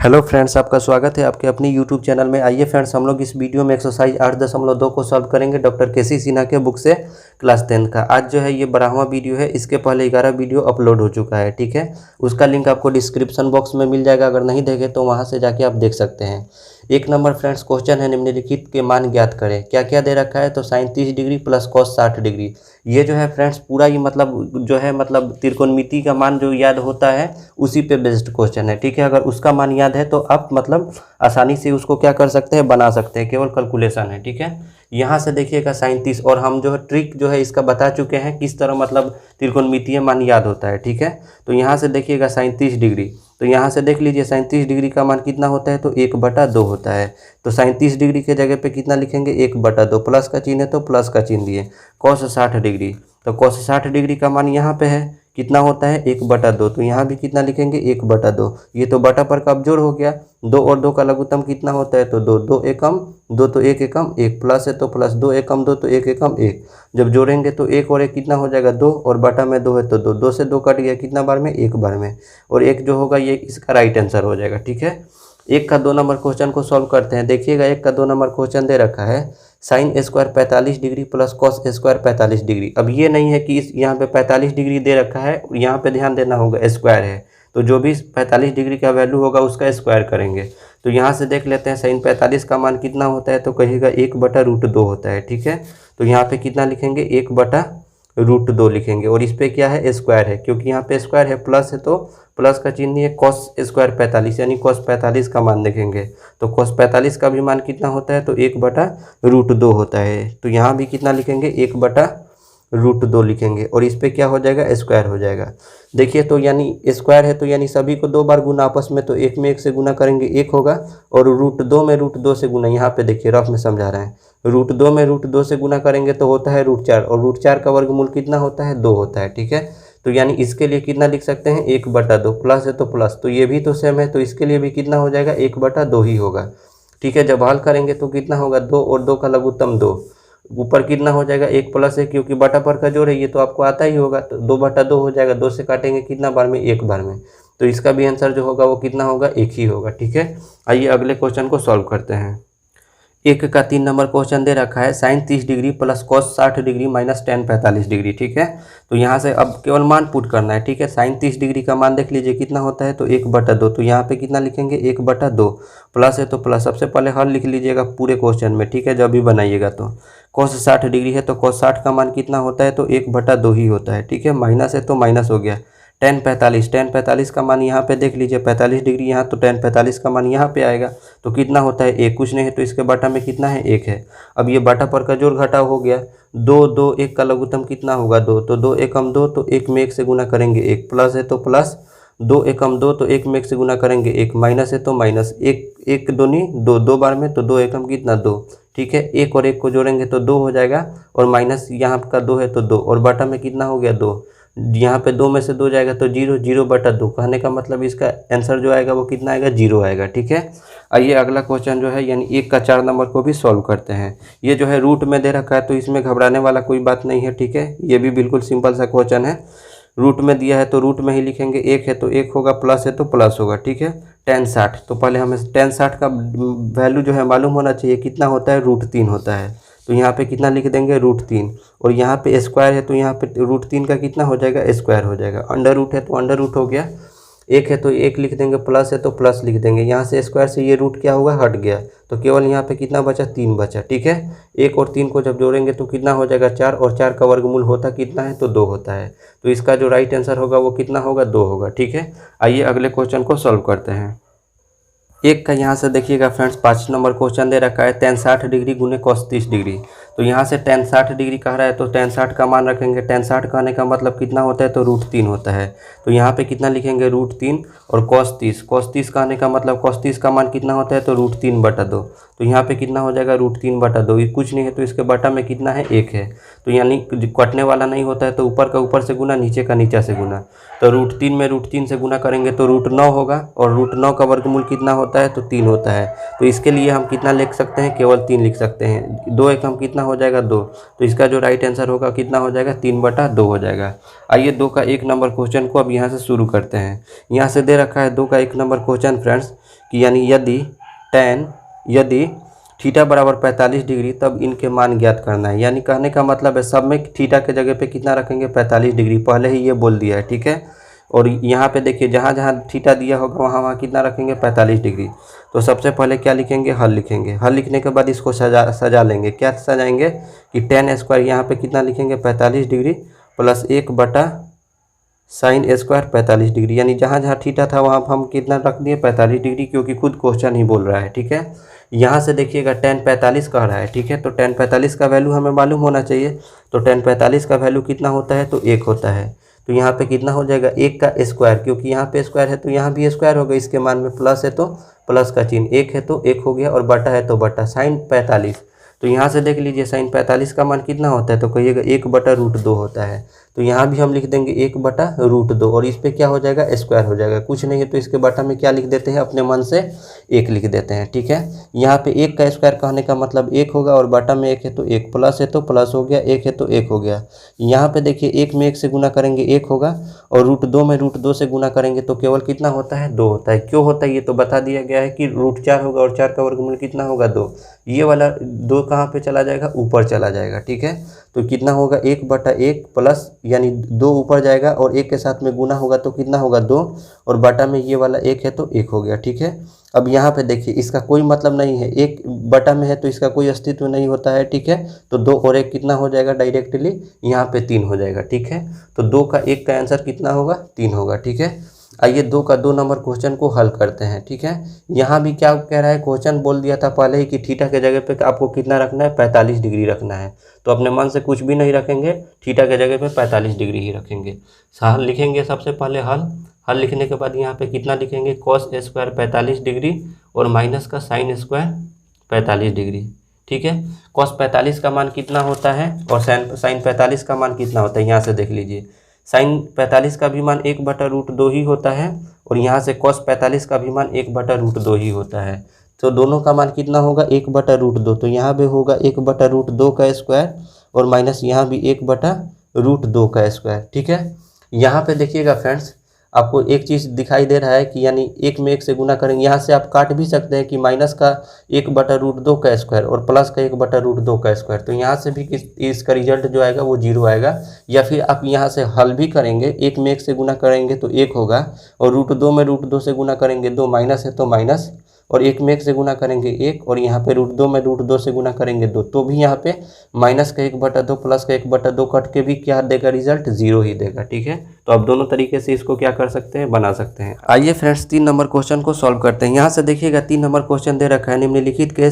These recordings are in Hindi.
हेलो फ्रेंड्स, आपका स्वागत है आपके अपनी यूट्यूब चैनल में। आइए फ्रेंड्स, हम लोग इस वीडियो में एक्सरसाइज 8.2 को सॉल्व करेंगे डॉक्टर केसी सिन्हा के बुक से क्लास 10 का। आज जो है ये 12वां वीडियो है। इसके पहले 11 वीडियो अपलोड हो चुका है, ठीक है। उसका लिंक आपको डिस्क्रिप्शन बॉक्स में मिल जाएगा, अगर नहीं देखे तो वहाँ से जाके आप देख सकते हैं। 1 नंबर फ्रेंड्स क्वेश्चन है, निम्नलिखित के मान ज्ञात करें। क्या क्या दे रखा है तो sine 30 degree plus cos 60 degree. ये जो है फ्रेंड्स पूरा ही मतलब त्रिकोणमिति का मान जो याद होता है उसी पे बेस्ड क्वेश्चन है, ठीक है। अगर उसका मान याद है तो आप आसानी से उसको क्या कर सकते हैं, बना सकते हैं, केवल कैलकुलेशन है, ठीक है। यहाँ से देखिएगा साइन 30, और हम जो है ट्रिक जो है इसका बता चुके हैं किस तरह त्रिकोणमितीय मान याद होता है, ठीक है। तो यहाँ से देखिएगा साइन 30 डिग्री, तो यहाँ से देख लीजिए साइन 30 डिग्री का मान कितना होता है तो 1/2 होता है। तो साइन 30 डिग्री के जगह पे कितना लिखेंगे, 1/2। प्लस का चिन्ह है तो प्लस का चिन्ह दिए। कॉस 60 डिग्री, तो कॉस 60 डिग्री का मान यहाँ पे है कितना होता है 1/2, तो यहाँ भी कितना लिखेंगे 1/2। ये तो बटा पर का अब जोड़ हो गया। 2 और 2 का लघुत्तम कितना होता है तो 2, 2 एकम 2 तो 1 एकम 1, प्लस है तो प्लस, 2 एकम 2 तो 1 एकम 1। जब जोड़ेंगे तो 1 और 1 कितना हो जाएगा 2, और बटा में 2 है तो 2, 2 से 2 कट गया, कितना बार में 1 बार में, और 1 जो होगा ये इसका राइट आंसर हो जाएगा, ठीक है। 1 का 2 नंबर क्वेश्चन को सॉल्व करते हैं। देखिएगा 1 का 2 नंबर क्वेश्चन दे रखा है sine square 45 degree plus cos square 45 degree. अब ये नहीं है कि इस यहाँ पे 45 डिग्री दे रखा है, यहाँ पे ध्यान देना होगा स्क्वायर है, तो जो भी 45 डिग्री का वैल्यू होगा उसका स्क्वायर करेंगे। तो यहाँ से देख लेते हैं साइन 45 का मान कितना होता है तो कहिएगा 1/√2 होता है, ठीक है। तो यहाँ पे कितना लिखेंगे 1/√2 लिखेंगे, और इस पे क्या है स्क्वायर है, क्योंकि यहाँ पे स्क्वायर है, प्लस है तो प्लस का चिन्ह है। कॉस स्क्वायर 45 यानी कॉस 45 का मान देखेंगे तो कॉस 45 का भी मान कितना होता है तो 1/√2 होता है। तो यहाँ भी कितना लिखेंगे 1/√2 लिखेंगे, और इस पे क्या हो जाएगा स्क्वायर हो जाएगा। देखिए तो यानी स्क्वायर है तो यानी सभी को 2 बार गुना आपस में, तो 1 में 1 से गुना करेंगे 1 होगा, और √2 में √2 से गुना, यहाँ पे देखिए रफ में समझा रहे हैं, √2 में √2 से गुना करेंगे तो होता है √4, और √4 का वर्गमूल कितना होता है 2 होता है, ठीक है। तो यानी इसके लिए कितना लिख सकते हैं 1/2, प्लस है तो प्लस, तो ये भी तो सेम है, तो इसके लिए भी कितना हो जाएगा 1/2 ही होगा, ठीक है। जब हल करेंगे तो कितना होगा 2 और 2 का लघुत्तम 2, ऊपर कितना हो जाएगा 1 प्लस है, क्योंकि बटा पर का जोड़ है, ये तो आपको आता ही होगा, तो 2/2 हो जाएगा। 2 से काटेंगे कितना बार में 1 बार में, तो इसका भी आंसर जो होगा वो कितना होगा 1 ही होगा, ठीक है। आइए अगले क्वेश्चन को सॉल्व करते हैं। 1 का 3 नंबर क्वेश्चन दे रखा है sine 30 degree plus cos 60 degree minus tan 45 degree, ठीक है। तो यहाँ से अब केवल मान पुट करना है, ठीक है। साइन 30 डिग्री का मान देख लीजिए कितना होता है तो 1/2, तो यहाँ पे कितना लिखेंगे 1/2, प्लस है तो प्लस, सबसे पहले हल लिख लीजिएगा पूरे क्वेश्चन में, ठीक है, जब भी बनाइएगा तो। कॉस 60 डिग्री है तो कॉस 60 का मान कितना होता है तो 1/2 ही होता है, ठीक है। माइनस है तो माइनस हो गया। टेन 45 का मान यहाँ पे देख लीजिए 45 डिग्री, यहाँ तो टेन 45 का मान यहाँ पे आएगा, तो कितना होता है 1, कुछ नहीं है तो इसके बटा में कितना है 1 है। अब ये बटा पर का जोड़ घटाव हो गया, 2, 2, 1 का लघुत्तम कितना होगा 2, तो 2 एकम 2 तो 1 में 1 से गुना करेंगे 1, प्लस है तो प्लस, 2 एकम 2 तो 1 में 1 से गुना करेंगे 1, माइनस है तो माइनस, 1 दूनी 2, 2 बार में तो 2 एकम कितना 2, ठीक है। 1 और 1 को जोड़ेंगे तो 2 हो जाएगा, और माइनस यहाँ का 2 है तो 2, और बटा में कितना हो गया 2, यहाँ पे 2 में से 2 जाएगा तो 0, 0/2, कहने का मतलब इसका आंसर जो आएगा वो कितना आएगा 0 आएगा, ठीक है। आइए अगला क्वेश्चन जो है यानी 1 का 4 नंबर को भी सॉल्व करते हैं। ये जो है रूट में दे रखा है तो इसमें घबराने वाला कोई बात नहीं है, ठीक है। ये भी बिल्कुल सिंपल सा क्वेश्चन है। रूट में दिया है तो रूट में ही लिखेंगे, 1 है तो 1 होगा, प्लस है तो प्लस होगा, ठीक है। टेन 60, तो पहले हमें टेन 60 का वैल्यू जो है मालूम होना चाहिए, कितना होता है √3 होता है, तो यहाँ पे कितना लिख देंगे √3, और यहाँ पे स्क्वायर है तो यहाँ पे √3 का कितना हो जाएगा स्क्वायर हो जाएगा। अंडर रूट है तो अंडर रूट हो गया, 1 है तो 1 लिख देंगे, प्लस है तो प्लस लिख देंगे। यहाँ से स्क्वायर से ये रूट क्या हुआ हट गया, तो केवल यहाँ पे कितना बचा 3 बचा, ठीक है। 1 और 3 को जब जोड़ेंगे तो कितना हो जाएगा 4, और 4 का वर्गमूल होता कितना है तो 2 होता है, तो इसका जो राइट आंसर होगा वो कितना होगा 2 होगा, ठीक है। आइए अगले क्वेश्चन को सॉल्व करते हैं। 1 का यहाँ से देखिएगा फ्रेंड्स 5 नंबर क्वेश्चन दे रखा है टेन 60 डिग्री गुने कॉस 30 डिग्री। तो यहाँ से टेन 60 डिग्री कह रहा है तो टेन 60 का मान रखेंगे। टेन 60 कहने का मतलब कितना होता है तो √3 होता है, तो यहाँ पे कितना लिखेंगे √3, और कॉस 30 कहने का मतलब कॉस 30 का मान कितना होता है तो √3/2, तो यहाँ पे कितना हो जाएगा √3/2, ये कुछ नहीं है तो इसके बटा में कितना है 1 है, तो यानी कटने वाला नहीं होता है तो ऊपर का ऊपर से गुना, नीचे का नीचे से गुना, तो √3 में √3 से गुना करेंगे तो √9 होगा, और √9 का वर्गमूल कितना होता है तो 3 होता है, तो इसके लिए हम कितना लिख सकते हैं केवल 3 लिख सकते हैं। 2 एकम कितना हो जाएगा 2, तो इसका जो राइट आंसर होगा कितना हो जाएगा 3/2 हो जाएगा। आइए 2 का 1 नंबर क्वेश्चन को अब यहाँ से शुरू करते हैं। यहाँ से दे रखा है 2 का 1 नंबर क्वेश्चन फ्रेंड्स कि यानी यदि थीटा बराबर 45 डिग्री तब इनके मान ज्ञात करना है। यानी कहने का मतलब है सब में थीटा के जगह पे कितना रखेंगे 45 डिग्री, पहले ही ये बोल दिया है, ठीक है। और यहाँ पे देखिए जहाँ जहाँ थीटा दिया होगा वहाँ वहाँ कितना रखेंगे 45 डिग्री। तो सबसे पहले क्या लिखेंगे, हल लिखेंगे। हल लिखने के बाद इसको सजा लेंगे। क्या सजाएंगे कि tan स्क्वायर यहाँ पे कितना लिखेंगे 45 डिग्री प्लस 1 बटा साइन स्क्वायर 45 डिग्री। यानी जहाँ जहाँ थीटा था वहाँ हम कितना रख दिए 45 डिग्री, क्योंकि खुद क्वेश्चन ही बोल रहा है, ठीक है। यहाँ से देखिएगा tan 45 कह रहा है, ठीक है। तो tan 45 का वैल्यू हमें मालूम होना चाहिए। तो tan 45 का वैल्यू कितना होता है, तो 1 होता है। तो यहाँ पे कितना हो जाएगा 1 का स्क्वायर, क्योंकि यहाँ पे स्क्वायर है तो यहाँ भी स्क्वायर होगा। इसके मान में प्लस है तो प्लस का चिन्ह, 1 है तो 1 हो गया, और बटा है तो बटा साइन 45। तो यहाँ से देख लीजिए साइन 45 का मान कितना होता है, तो कहिएगा 1/√2 होता है। तो यहाँ भी हम लिख देंगे 1/√2, और इस पर क्या हो जाएगा स्क्वायर हो जाएगा। कुछ नहीं है तो इसके बटा में क्या लिख देते हैं, अपने मन से 1 लिख देते हैं, ठीक है। यहाँ पे 1 का स्क्वायर कहने का मतलब 1 होगा, और बटा में 1 है तो 1, प्लस है तो प्लस हो गया, 1 है तो 1 हो गया। यहाँ पे देखिए 1 में 1 से गुना करेंगे 1 होगा, और √2 में √2 से गुना करेंगे तो केवल कितना होता है 2 होता है। क्यों होता है ये तो बता दिया गया है कि √4 होगा, और 4 का वर्गमूल कितना होगा 2। ये वाला 2 कहाँ पे चला जाएगा, ऊपर चला जाएगा, ठीक है। तो कितना होगा 1/1 प्लस, यानी 2 ऊपर जाएगा और 1 के साथ में गुना होगा तो कितना होगा 2, और बटा में ये वाला 1 है तो 1 हो गया, ठीक है। अब यहाँ पे देखिए इसका कोई मतलब नहीं है, 1 बटा में है तो इसका कोई अस्तित्व नहीं होता है, ठीक है। तो 2 और 1 कितना हो जाएगा, डायरेक्टली यहाँ पे 3 हो जाएगा, ठीक है। तो 2 का 1 का आंसर कितना होगा 3 होगा, ठीक है। आइए 2 का 2 नंबर क्वेश्चन को हल करते हैं, ठीक है। यहाँ भी क्या कह रहा है, क्वेश्चन बोल दिया था पहले ही कि थीटा के जगह पे आपको कितना रखना है 45 डिग्री रखना है। तो अपने मन से कुछ भी नहीं रखेंगे, थीटा के जगह पे 45 डिग्री ही रखेंगे। हल लिखेंगे सबसे पहले हल लिखने के बाद यहाँ पे कितना लिखेंगे कॉस स्क्वायर 45 डिग्री और माइनस का साइन स्क्वायर 45 डिग्री, ठीक है। कॉस 45 का मान कितना होता है और साइन 45 का मान कितना होता है, यहाँ से देख लीजिए। साइन 45 का भी मान 1/√2 ही होता है, और यहाँ से कॉस 45 का भी मान 1/√2 ही होता है। तो दोनों का मान कितना होगा 1/√2। तो यहाँ भी होगा 1/√2 का स्क्वायर, और माइनस यहाँ भी 1/√2 का स्क्वायर, ठीक है। यहाँ पे देखिएगा फ्रेंड्स, आपको एक चीज़ दिखाई दे रहा है कि यानी 1 में 1 से गुना करेंगे। यहाँ से आप काट भी सकते हैं कि माइनस का 1/√2 का स्क्वायर और प्लस का 1/√2 का स्क्वायर। तो यहाँ से भी इसका रिजल्ट जो आएगा वो 0 आएगा। या फिर आप यहाँ से हल भी करेंगे, 1 में 1 से गुना करेंगे तो 1 होगा, और √2 में √2 से गुना करेंगे 2, माइनस है तो माइनस, और 1 में 1 से गुना करेंगे 1, और यहाँ पे √2 में √2 से गुना करेंगे 2, तो भी यहाँ पे माइनस का 1/2 प्लस का 1/2 कट के भी क्या देगा, रिजल्ट 0 ही देगा, ठीक है। तो आप दोनों तरीके से इसको क्या कर सकते हैं, बना सकते हैं। आइए फ्रेंड्स 3 नंबर क्वेश्चन को सॉल्व करते हैं। यहाँ से देखिएगा 3 नंबर क्वेश्चन दे रखा है, निम्नलिखित के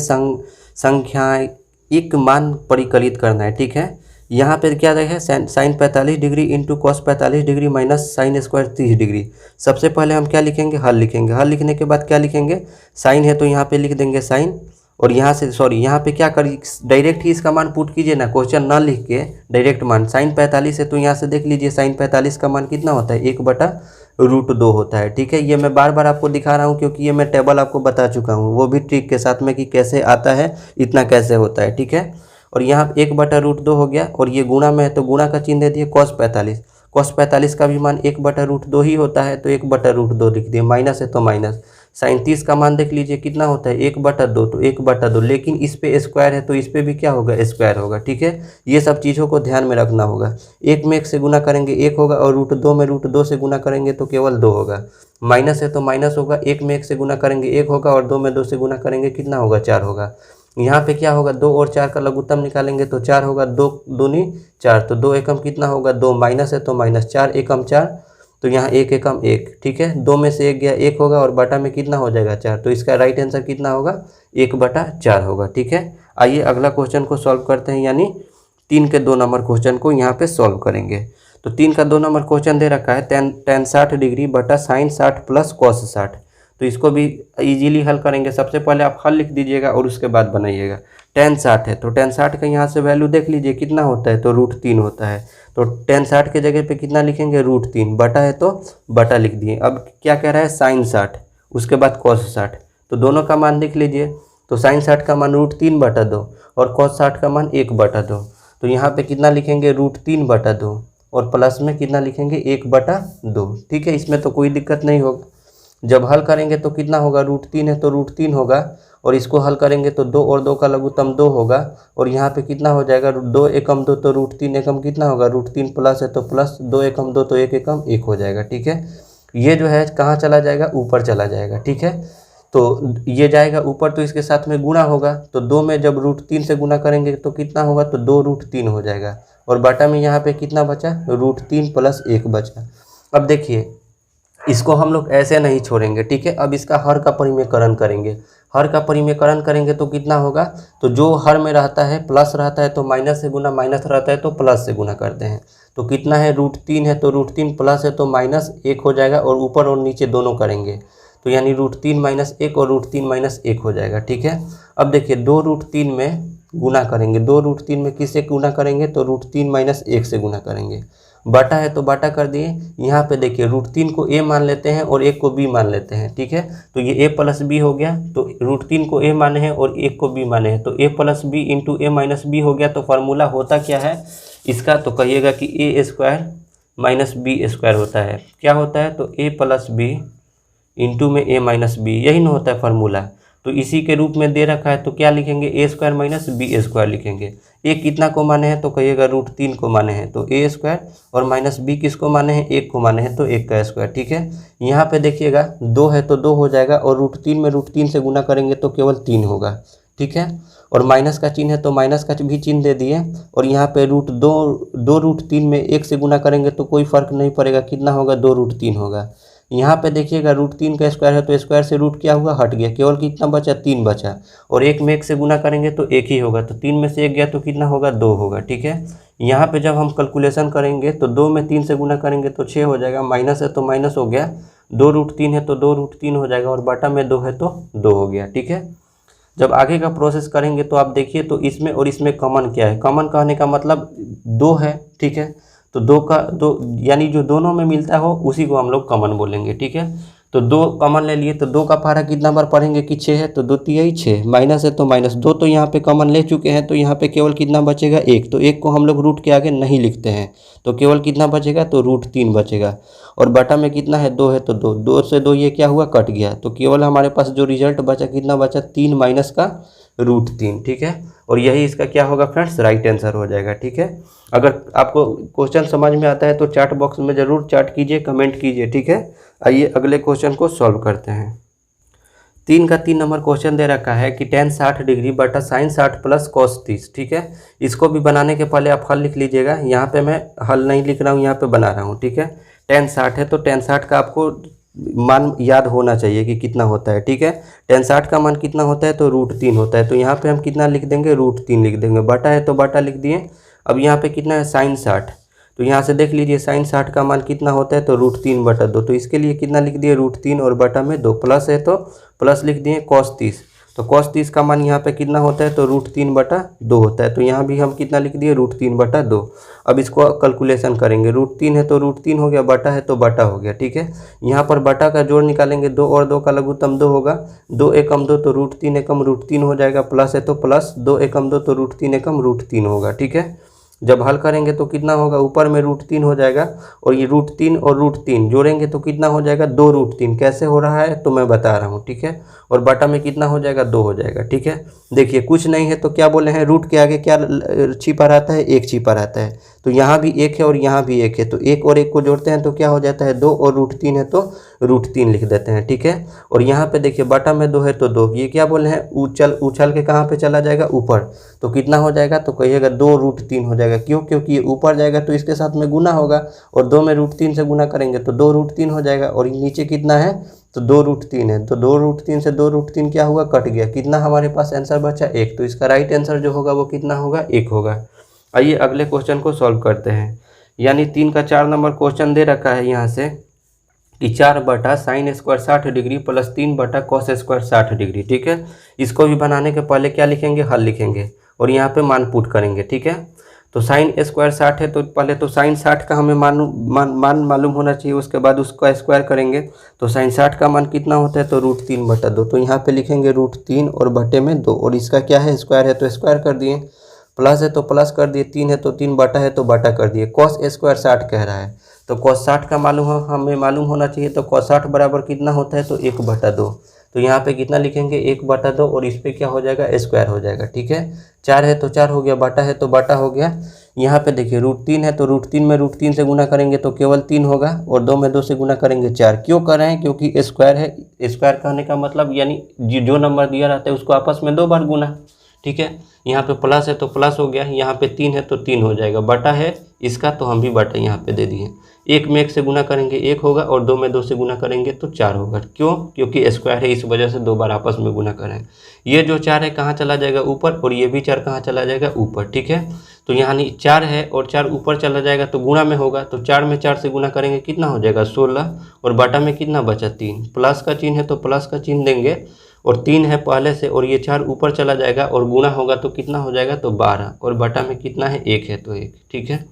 संख्यायिक मान परिकलित करना है, ठीक है। यहाँ पे क्या है, sine 45 degree into cos 45 degree minus sine square 30 degree. सबसे पहले हम क्या लिखेंगे, हल लिखेंगे। हल लिखने के बाद क्या लिखेंगे, साइन है तो यहाँ पे लिख देंगे साइन, और यहाँ से यहाँ पे क्या करिए, डायरेक्ट ही इसका मान पुट कीजिए ना, क्वेश्चन ना लिख के डायरेक्ट मान। साइन 45 है तो यहाँ से देख लीजिए साइन 45 का मान कितना होता है 1/√2 होता है, ठीक है। ये मैं बार बार आपको दिखा रहा हूँ क्योंकि ये मैं टेबल आपको बता चुका हूँ, वो भी ट्रिक के साथ में कि कैसे आता है, इतना कैसे होता है, ठीक है। और यहाँ 1/√2 हो गया, और ये गुणा में है तो गुणा का चिन्ह दे दिए cos 45। cos 45 का भी मान 1/√2 ही होता है, तो 1/√2 लिख दिए, माइनस है तो माइनस। साइन 30 का मान देख लीजिए कितना होता है 1/2, तो 1/2, लेकिन इस पे स्क्वायर है तो इस पे भी क्या होगा, स्क्वायर होगा, ठीक है। ये सब चीज़ों को ध्यान में रखना होगा। 1 में 1 से गुना करेंगे 1 होगा, और √2 में √2 से गुना करेंगे तो केवल 2 होगा। माइनस है तो माइनस होगा, 1 में 1 से गुना करेंगे 1 होगा, और 2 में 2 से गुना करेंगे कितना होगा 4 होगा। यहाँ पे क्या होगा 2 और 4 का लघुत्तम निकालेंगे तो 4 होगा, 2 दूनी 4, तो 2 एकम कितना होगा 2, माइनस है तो माइनस, 4 एकम 4, तो यहाँ 1 एकम 1, ठीक है। 2 में से 1 गया 1 होगा, और बटा में कितना हो जाएगा 4, तो इसका राइट आंसर कितना होगा 1/4 होगा, ठीक है। आइए अगला क्वेश्चन को सॉल्व करते हैं, यानी 3 के 2 नंबर क्वेश्चन को यहाँ पे सॉल्व करेंगे। तो 3 का 2 नंबर क्वेश्चन दे रखा है tan 60 डिग्री बटा साइन 60 प्लस कॉस 60। तो इसको भी इजीली हल करेंगे। सबसे पहले आप हल लिख दीजिएगा और उसके बाद बनाइएगा। tan 60 है तो tan 60 का यहाँ से वैल्यू देख लीजिए कितना होता है, तो √3 होता है। तो tan 60 के जगह पे कितना लिखेंगे √3, बटा है तो बटा लिख दिए। अब क्या कह रहा है साइन 60, उसके बाद cos 60, तो दोनों का मान लिख लीजिए। तो साइन 60 का मान √3/2 और cos 60 का मान 1/2। तो यहाँ पे कितना लिखेंगे √3/2 और प्लस में कितना लिखेंगे 1/2, ठीक है। इसमें तो कोई दिक्कत नहीं होगा। जब हल करेंगे तो कितना होगा, √3 है तो √3 होगा, और इसको हल करेंगे तो 2 और 2 का लघुत्तम 2 होगा, और यहाँ पे कितना हो जाएगा 2 एकम 2 तो √3 एकम कितना होगा, √3 प्लस है तो प्लस 2 एकम 2 तो 1 एकम 1 हो जाएगा। ठीक है, ये जो है कहाँ चला जाएगा, ऊपर चला जाएगा। ठीक है, तो ये जाएगा ऊपर तो इसके साथ में गुणा होगा, तो 2 में जब √3 से गुणा करेंगे तो कितना होगा, तो 2√3 हो जाएगा, और बटा में यहाँ पे कितना बचा, √3 प्लस 1 बचा। अब देखिए इसको हम लोग ऐसे नहीं छोड़ेंगे। ठीक है, अब इसका हर का परिमेयकरण करेंगे। हर का परिमेयकरण करेंगे तो कितना होगा, तो जो हर में रहता है प्लस रहता है तो माइनस से गुना, माइनस रहता है तो प्लस से गुना करते हैं। तो कितना है, √3 है तो √3 प्लस है तो -1 हो जाएगा, और ऊपर और नीचे दोनों करेंगे तो यानी √3 - 1 और √3 - 1 हो जाएगा। ठीक है, अब देखिए 2√3 में गुना करेंगे, 2√3 में किससे गुना करेंगे, तो √3 - 1 से गुना करेंगे। बटा है तो बटा कर दिए। यहाँ पे देखिए √3 को a मान लेते हैं और 1 को b मान लेते हैं। ठीक है, तो ये a प्लस b हो गया, तो √3 को a माने हैं और 1 को b माने हैं, तो a plus B into a minus B हो गया। तो फार्मूला होता क्या है इसका, तो कहिएगा कि a² - b² होता है। क्या होता है, तो a प्लस बी इंटू में a माइनस बी, यही ना होता है फार्मूला। तो इसी के रूप में दे रखा है, तो क्या लिखेंगे, a² - b² लिखेंगे। a कितना को माने हैं, तो कहिएगा √3 को माने हैं, तो a² और माइनस b किसको माने हैं, 1 को माने हैं, तो 1 का स्क्वायर। ठीक है, यहाँ पे देखिएगा 2 है तो 2 हो जाएगा, और √3 में √3 से गुना करेंगे तो केवल 3 होगा। ठीक है, और माइनस का चिन्ह है तो माइनस का भी चिन्ह दे दिए, और यहाँ पे √3 में 1 से गुना करेंगे तो कोई फर्क नहीं पड़ेगा, कितना होगा, 2√3 होगा। यहाँ पे देखिएगा √3 का स्क्वायर है तो स्क्वायर से रूट क्या हुआ, हट गया, केवल कितना बचा, 3 बचा, और 1 में 1 से गुना करेंगे तो 1 ही होगा, तो 3 में से 1 गया तो कितना होगा, 2 होगा। ठीक है, यहाँ पे जब हम कैलकुलेशन करेंगे तो 2 में 3 से गुना करेंगे तो 6 हो जाएगा, माइनस है तो माइनस हो गया, 2√3 है तो 2√3 हो जाएगा, और बटा में 2 है तो 2 हो गया। ठीक है, जब आगे का प्रोसेस करेंगे तो आप देखिए, तो इसमें और इसमें कॉमन क्या है, कॉमन कहने का मतलब 2 है। ठीक है, तो 2 का 2 यानी जो दोनों में मिलता हो उसी को हम लोग कॉमन बोलेंगे। ठीक है, तो 2 कॉमन ले लिए, तो 2 का फारा कितना बार पढ़ेंगे कि 6 है, तो 2 तिहाई 6, माइनस है तो -2 तो यहाँ पे कॉमन ले चुके हैं, तो यहाँ पे केवल कितना बचेगा, 1, तो 1 को हम लोग रूट के आगे नहीं लिखते हैं, तो केवल कितना बचेगा, तो √3 बचेगा, और बटा में कितना है, 2 है तो 2, 2 से 2 ये क्या हुआ, कट गया, तो केवल हमारे पास जो रिजल्ट बचा कितना बचा, 3 माइनस का √3। ठीक है, और यही इसका क्या होगा फ्रेंड्स, राइट आंसर हो जाएगा। ठीक है, अगर आपको क्वेश्चन समझ में आता है तो चैट बॉक्स में ज़रूर चैट कीजिए, कमेंट कीजिए। ठीक है, आइए अगले क्वेश्चन को सॉल्व करते हैं। 3 का 3 नंबर क्वेश्चन दे रखा है कि tan 60 डिग्री बटा sin 60 प्लस cos 30। ठीक है, इसको भी बनाने के पहले आप हल लिख लीजिएगा। यहाँ पे मैं हल नहीं लिख रहा हूँ, यहाँ पे बना रहा हूँ। ठीक है, tan 60 है तो tan 60 का आपको मान याद होना चाहिए कि कितना होता है। ठीक है, tan 60 का मान कितना होता है, तो √3 होता है, तो यहाँ पे हम कितना लिख देंगे, √3 लिख देंगे। बटा है तो बटा लिख दिए। अब यहाँ पे कितना है, sin 60, तो यहाँ से देख लीजिए sin 60 का मान कितना होता है, तो √3/2, तो इसके लिए कितना लिख दिए, √3 और बटा में 2, प्लस है तो प्लस लिख दिए cos 30, तो cos 30 का मान यहाँ पे कितना होता है, तो √3/2 होता है, तो यहाँ भी हम कितना लिख दिए, √3/2। अब इसको कैलकुलेशन करेंगे, √3 है तो √3 हो गया, बटा है तो बटा हो गया। ठीक है, यहाँ पर बटा का जोड़ निकालेंगे, 2 और 2 का लघुत्तम 2 होगा, 2 एकम 2 तो √3 एकम √3 हो जाएगा, प्लस है तो प्लस 2 एकम 2 तो √3 एकम √3 होगा। ठीक है, जब हल करेंगे तो कितना होगा, ऊपर में √3 हो जाएगा, और ये √3 और √3 जोड़ेंगे तो कितना हो जाएगा, 2√3। कैसे हो रहा है तो मैं बता रहा हूँ। ठीक है, और बटा में कितना हो जाएगा, 2 हो जाएगा। ठीक है, देखिए कुछ नहीं है तो क्या बोले हैं, रूट के आगे क्या छिपा रहता है, 1 छिपा रहता है, तो यहाँ भी 1 है और यहाँ भी 1 है, तो 1 और 1 को जोड़ते हैं तो क्या हो जाता है, 2, और √3 है तो √3 लिख देते हैं। ठीक है, और यहाँ पे देखिए बटा में 2 है तो 2, ये क्या बोले हैं, उछल के कहाँ पे चला जाएगा, ऊपर, तो कितना हो जाएगा, तो कहिएगा 2√3 हो जाएगा। क्यों, क्योंकि ये ऊपर जाएगा तो इसके साथ में गुना होगा, और 2 में √3 से गुना करेंगे तो 2√3 हो जाएगा, और नीचे कितना है, तो 2√3 है, तो 2√3 से 2√3 क्या हुआ, कट गया, कितना हमारे पास आंसर बचा, 1, तो इसका राइट आंसर जो होगा वो कितना होगा, 1 होगा। आइए अगले क्वेश्चन को सॉल्व करते हैं। यानी 3 का 4 नंबर क्वेश्चन दे रखा है यहाँ से कि 4 बटा sin² 60 डिग्री प्लस 3 बटा cos² 60 डिग्री। ठीक है, इसको भी बनाने के पहले क्या लिखेंगे, हल लिखेंगे, और यहाँ पे मान पुट करेंगे। ठीक है, तो sin² 60 है तो पहले तो sin 60 का हमें मान मालूम होना चाहिए, उसके बाद उसका स्क्वायर करेंगे, तो sin 60 का मान कितना होता है, तो √3/2, तो यहाँ पे लिखेंगे √3 और बटे में 2, और इसका क्या है, स्क्वायर है तो स्क्वायर कर दिए, प्लस है तो प्लस कर दिए, 3 है तो 3, बटा है तो बटा कर दिए। cos² 60 कह रहा है, तो cos 60 का मालूम हो, हमें मालूम होना चाहिए। तो cos 60 बराबर कितना होता है, तो 1/2। तो यहाँ पे कितना लिखेंगे, 1/2, और इस पे क्या हो जाएगा, स्क्वायर हो जाएगा। ठीक है, 4 है तो 4 हो गया, बटा है तो बटा हो गया। यहाँ पे देखिए √3 है तो √3 में √3 से गुना करेंगे तो केवल 3 होगा, और 2 में 2 से गुना करेंगे 4। क्यों कर रहे हैं, क्योंकि स्क्वायर है। स्क्वायर कहने का मतलब यानी जो नंबर दिया रहता है उसको आपस में 2 बार गुना। ठीक है, यहाँ पे प्लस है तो प्लस हो गया, यहाँ पे 3 है तो 3 हो जाएगा, बटा है इसका तो हम भी बटा यहाँ पे दे दिए। 1 में 1 से गुना करेंगे 1 होगा, और 2 में 2 से गुना करेंगे तो 4 होगा। क्यों, क्योंकि स्क्वायर है, इस वजह से 2 बार आपस में गुना करें। ये जो 4 है कहाँ चला जाएगा, ऊपर, और ये भी 4 कहाँ चला जाएगा, ऊपर। ठीक है, तो यहाँ 4 है और 4 ऊपर चला जाएगा तो गुणा में होगा, तो 4 में 4 से गुना करेंगे कितना हो जाएगा, 16, और बटा में कितना बचा, 3। प्लस का चिन्ह है तो प्लस का चिन्ह देंगे, और 3 है पहले से, और ये 4 ऊपर चला जाएगा और गुणा होगा तो कितना हो जाएगा, तो 12, और बटा में कितना है, 1 है तो 1। ठीक है,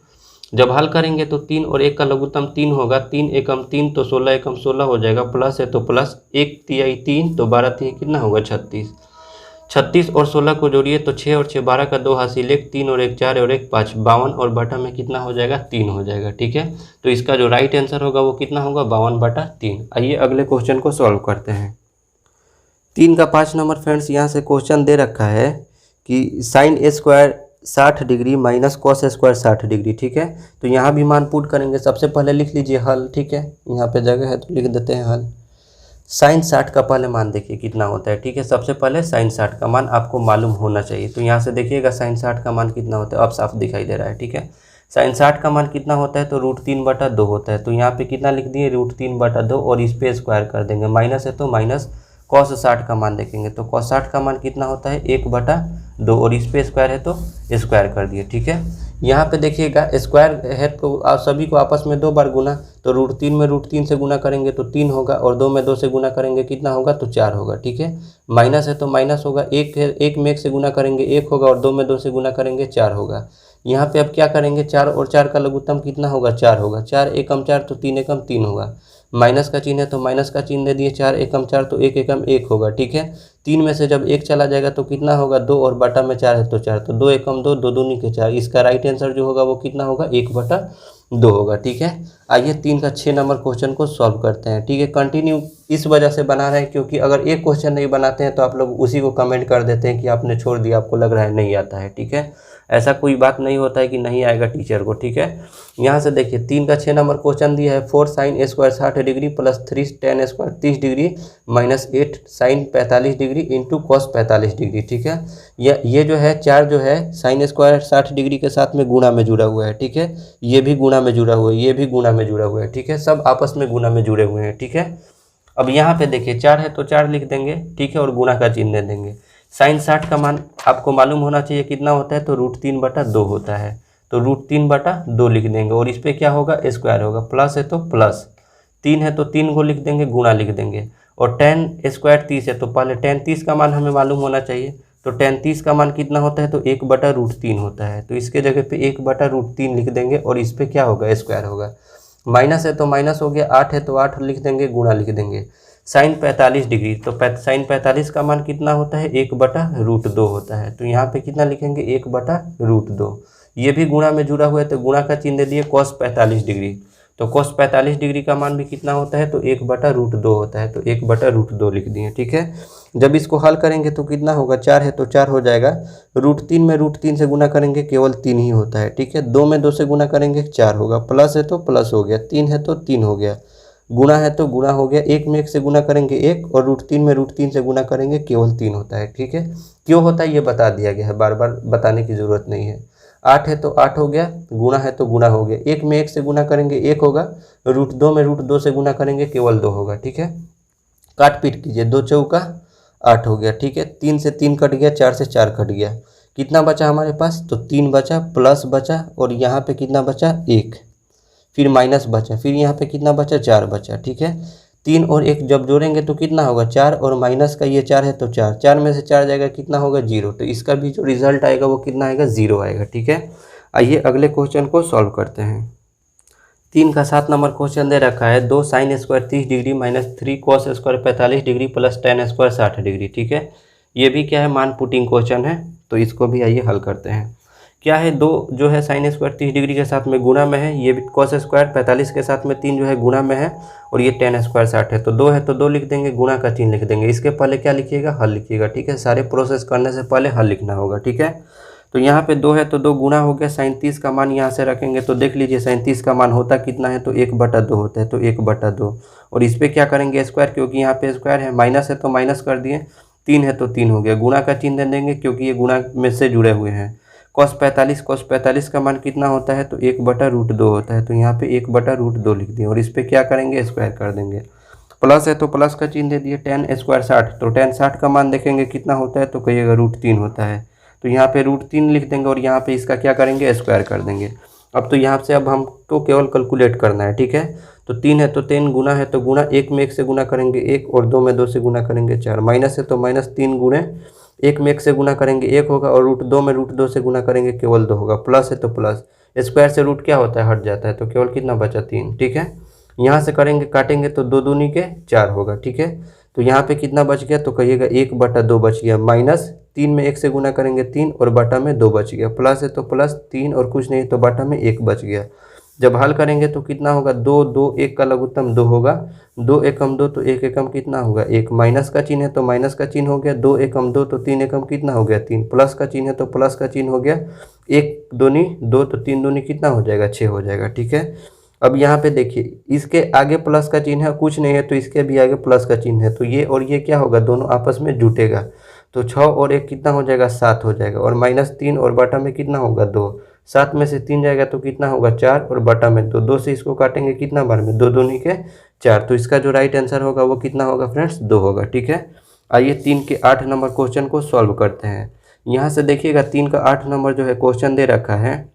जब हल करेंगे तो 3 और 1 का लघुत्तम 3 होगा, 3 एकम 3 तो 16 एकम 16 हो जाएगा, प्लस है तो प्लस, 1 तिहाई 3 तो 12 तिहाई कितना होगा, 36। 36 और 16 को जोड़िए तो 6 और 6 12 का 2 हासिल 1, 3 और 1 4 और 1 5, 52, और बटा में कितना हो जाएगा, 3 हो जाएगा। ठीक है, तो इसका जो राइट आंसर होगा वो कितना होगा, 52/3। आइए अगले क्वेश्चन को सॉल्व करते हैं। 3 का 5 नंबर फ्रेंड्स, यहाँ से क्वेश्चन दे रखा है कि sine A square 60 degree minus cos square 60 degree. ठीक है, तो यहाँ भी मान पुट करेंगे। सबसे पहले लिख लीजिए हल। ठीक है, यहाँ पे जगह है तो लिख देते हैं हल। साइन 60 का पहले मान देखिए कितना होता है। ठीक है, सबसे पहले साइन 60 का मान आपको मालूम होना चाहिए। तो यहाँ से देखिएगा साइन 60 का मान कितना होता है, अब साफ दिखाई दे रहा है। ठीक है, साइन 60 का मान कितना होता है, तो √3/2 होता है। तो यहाँ पे कितना लिख दिए, √3/2, और इस पे स्क्वायर कर देंगे, माइनस है तो माइनस। cos 60 का मान देखेंगे तो cos 60 का मान कितना होता है, 1/2, और इस पे स्क्वायर है तो स्क्वायर कर दिए। ठीक है, यहाँ पे देखिएगा स्क्वायर है तो आप सभी को आपस में 2 बार गुना, तो √3 में √3 से गुना करेंगे तो 3 होगा, और 2 में 2 से गुना करेंगे कितना होगा, तो 4 होगा। ठीक है, माइनस है तो माइनस होगा, 1 है, 1 में 1 से गुना करेंगे 1 होगा, और 2 में 2 से गुना करेंगे 4 होगा। यहाँ पे अब क्या करेंगे, 4 और 4 का लघुत्तम कितना होगा, 4 होगा। 4 एकम 4 तो 3 एकम 3 होगा, माइनस का चिन्ह है तो माइनस का चिन्ह दे दिए, 4 एकम 4 तो 1 एकम 1 होगा। ठीक है, 3 में से जब 1 चला जाएगा तो कितना होगा, 2, और बटा में 4 है तो 4, तो 2 एकम 2, 2 दूनी के 4। इसका राइट आंसर जो होगा वो कितना होगा, 1/2 होगा। ठीक है, आइए 3 का 6 नंबर क्वेश्चन को सॉल्व करते हैं। ठीक है, कंटिन्यू इस वजह से बना रहे हैं क्योंकि अगर एक क्वेश्चन नहीं बनाते हैं तो आप लोग उसी को कमेंट कर देते हैं कि आपने छोड़ दिया, आपको लग रहा है नहीं आता है। ठीक है, ऐसा कोई बात नहीं होता है कि नहीं आएगा टीचर को। ठीक है, यहाँ से देखिए 3 का 6 नंबर क्वेश्चन दिया है, 4 sin A square 60 degree plus 3 tan A square 30 degree minus 8 sin 45 degree into cos 45 degree. ठीक है, ये जो है 4 जो है sin A स्क्वायर 60 डिग्री के साथ में गुणा में जुड़ा हुआ है। ठीक है, ये भी गुणा में जुड़ा हुआ है, ये भी गुणा में जुड़ा हुआ है। ठीक है, सब आपस में गुणा में जुड़े हुए हैं। ठीक है, अब यहाँ पे देखिए 4 है तो 4 लिख देंगे। ठीक है, और गुणा का चिन्ह दे देंगे। साइन 60 का मान आपको मालूम होना चाहिए कितना होता है, तो √3/2 होता है। तो √3/2 लिख देंगे, और इस पर क्या होगा, स्क्वायर होगा। प्लस है तो प्लस, 3 है तो 3 को लिख देंगे, गुणा लिख देंगे। और tan स्क्वायर 30 है तो पहले tan 30 का मान हमें मालूम होना चाहिए। तो tan 30 का मान कितना होता है, तो 1/√3 होता है। तो इसके जगह पे 1/√3 लिख देंगे, और इस पर क्या होगा, स्क्वायर होगा। माइनस है तो माइनस हो गया, 8 है तो 8 लिख देंगे, गुणा लिख देंगे। साइन 45 डिग्री, तो साइन 45 का मान कितना होता है, 1/√2 होता है। तो यहाँ पे कितना लिखेंगे, 1/√2। ये भी गुणा में जुड़ा हुआ है तो गुणा का चिन्ह दे दिए, cos 45 डिग्री। तो cos 45 डिग्री का मान भी कितना होता है, तो 1/√2 होता है। तो 1/√2 लिख दिए। ठीक है, जब इसको हल करेंगे तो कितना होगा, 4 है तो 4 हो जाएगा। √3 में √3 से गुना करेंगे केवल 3 ही होता है। ठीक है, 2 में 2 से गुना करेंगे 4 होगा, प्लस है तो प्लस हो गया, 3 है तो 3 हो गया, गुणा है तो गुणा हो गया। 1 में 1 से गुना करेंगे 1, और √3 में √3 से गुना करेंगे केवल 3 होता है। ठीक है, क्यों होता है ये बता दिया गया है, बार बार बताने की ज़रूरत नहीं है। 8 है तो 8 हो गया, गुणा है तो गुणा हो गया। 1 में 1 से गुना करेंगे 1 होगा, √2 में √2 से गुना करेंगे केवल 2 होगा। ठीक है, काट पीट कीजिए, 2 चौका 8 हो गया। ठीक है, 3 से 3 कट गया, 4 से 4 कट गया, कितना बचा हमारे पास, तो 3 बचा, प्लस बचा, और यहाँ पे कितना बचा, 1, फिर माइनस बचा, फिर यहाँ पे कितना बचा, 4 बचा। ठीक है, 3 और 1 जब जोड़ेंगे तो कितना होगा, 4, और माइनस का ये 4 है तो 4, 4 में से 4 जाएगा कितना होगा, 0। तो इसका भी जो रिजल्ट आएगा वो कितना आएगा, 0 आएगा। ठीक है, आइए अगले क्वेश्चन को सॉल्व करते हैं। 3 का 7 नंबर क्वेश्चन दे रखा है, 2 sin square 30 degree minus 3 cos square 45 degree plus tan square 60 degree. ठीक है, ये भी क्या है, मान पुटिंग क्वेश्चन है, तो इसको भी आइए हल करते हैं। क्या है, 2 जो है साइन स्क्वायर 30 डिग्री के साथ में गुणा में है, ये भी कॉस स्क्वायर 45 के साथ में 3 जो है गुणा में है, और ये टेन स्क्वायर 60 है। तो 2 है तो 2 लिख देंगे, गुणा का चिन्ह लिख देंगे। इसके पहले क्या लिखिएगा, हल लिखिएगा। ठीक है, सारे प्रोसेस करने से पहले हल लिखना होगा। ठीक है, तो यहाँ पे 2 है तो 2 गुणा हो गया, 37 का मान यहाँ से रखेंगे तो देख लीजिए 37 का मान होता कितना है, तो 1/2 होता है, तो 1/2। और इस पर क्या करेंगे, स्क्वायर, क्योंकि यहाँ पे स्क्वायर है, माइनस है तो माइनस कर दिए, 3 है तो 3 हो गया, गुणा का चिन्ह दे देंगे क्योंकि ये गुणा में से जुड़े हुए हैं। cos 45 का मान कितना होता है, तो 1/√2 होता है, तो यहाँ पे 1/√2 लिख दिए, और इस पर क्या करेंगे, स्क्वायर कर देंगे। प्लस है तो प्लस का चिन्ह दे दिए, टेन स्क्वायर 60, तो टेन 60 का मान देखेंगे कितना होता है, तो कहिएगा √3 होता है, तो यहाँ पे √3 लिख देंगे, और यहाँ पे इसका क्या करेंगे, स्क्वायर कर देंगे। अब तो यहाँ से अब हमको केवल कैलकुलेट करना है। ठीक है, तो 3 है तो 3 गुना है तो गुणा, 1 में 1 से गुना करेंगे 1, और 2 में 2 से गुना करेंगे 4, माइनस है तो माइनस 3 गुणे 1 में 1 से गुना करेंगे 1 होगा, और √2 में √2 से गुना करेंगे केवल 2 होगा। प्लस है तो प्लस, स्क्वायर से रूट क्या होता है, हट जाता है, तो केवल कितना बचा, 3। ठीक है, यहाँ से करेंगे, काटेंगे तो 2 दूनी के 4 होगा। ठीक है, तो यहाँ पे कितना बच गया, तो कहिएगा 1/2 बच गया, माइनस 3 में 1 से गुना करेंगे 3, और बटा में 2 बच गया। प्लस है तो प्लस 3 और कुछ नहीं तो बटा में 1 बच गया। जब हल करेंगे तो कितना होगा, 2 2 1 का लघुत्तम 2 होगा, 2 एकम 2 तो 1 एकम कितना होगा, 1, माइनस का चिन्ह है तो माइनस का चिन्ह हो गया, 2 एकम 2 तो 3 एकम कितना हो गया, 3, प्लस का चिन्ह है तो प्लस का चिन्ह हो गया, 1 दूनी 2 तो 3 दूनी कितना हो जाएगा, 6 हो जाएगा। ठीक है, अब यहाँ पे देखिए, इसके आगे प्लस का चिन्ह है, कुछ नहीं है तो इसके भी आगे प्लस का चिन्ह है, तो ये और ये क्या होगा, दोनों आपस में जुटेगा, तो 6 और 1 कितना हो जाएगा, 7 हो जाएगा, और -3 और बटा में कितना होगा, 2, 7 में से 3 जाएगा तो कितना होगा, 4, और बटा में 2, 2 से इसको काटेंगे कितना बार में, 2 दूनी के 4, तो इसका जो राइट आंसर होगा वो कितना होगा फ्रेंड्स, 2 होगा। ठीक है, आइए 3 के 8 नंबर क्वेश्चन को सॉल्व करते हैं। यहाँ से देखिएगा 3 का 8 नंबर जो है क्वेश्चन दे रखा है,